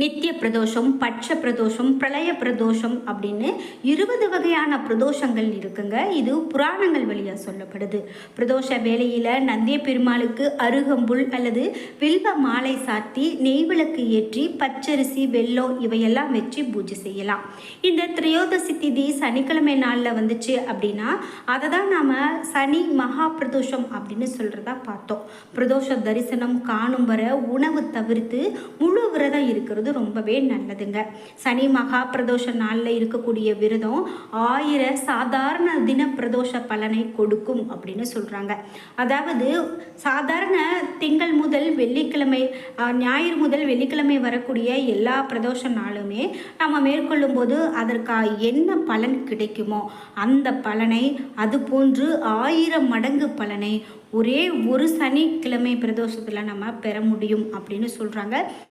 நித்திய பிரதோஷம், பட்ச பிரதோஷம், பிரளய பிரதோஷம் அப்படின்னு 20 வகையான பிரதோஷங்கள் இருக்குங்க. இது புராணங்கள் வழியாக சொல்லப்படுது. பிரதோஷ வேளையில் நந்திய பெருமாளுக்கு அருகம்புல் அல்லது வில்வ மாலை சாத்தி நெய்விளக்கு ஏற்றி பச்சரிசி வெல்லம் இவையெல்லாம் வச்சு பூஜை செய்யலாம். இந்த திரையோதசி திதி சனிக்கிழமை நாளில் வந்துச்சு அப்படின்னா அதை தான் நாம் சனி மகா பிரதோஷம் அப்படின்னு சொல்கிறதா பார்த்தோம். பிரதோஷ தரிசனம் காணும் வர உணவு தவிர்த்து முழு விரதம் இருக்கிறது ரொம்பவே நல்லதுங்க. சனி மகா பிரதோஷ நாளில் இருக்கக்கூடிய விரதம் 1000 சாதாரண தின பிரதோஷ பலனை கொடுக்கும் அப்படின்னு சொல்கிறாங்க. அதாவது சாதாரண திங்கள் முதல் வெள்ளிக்கிழமை, ஞாயிறு முதல் வெள்ளிக்கிழமை வரக்கூடிய எல்லா பிரதோஷ நாளுமே நம்ம மேற்கொள்ளும் போது அதற்கு என்ன பலன் கிடைக்குமோ அந்த பலனை அது போன்று 1000 மடங்கு பலனை ஒரே ஒரு சனிக்கிழமை பிரதோஷத்தில் நம்ம பெற முடியும் அப்படின்னு சொல்கிறாங்க.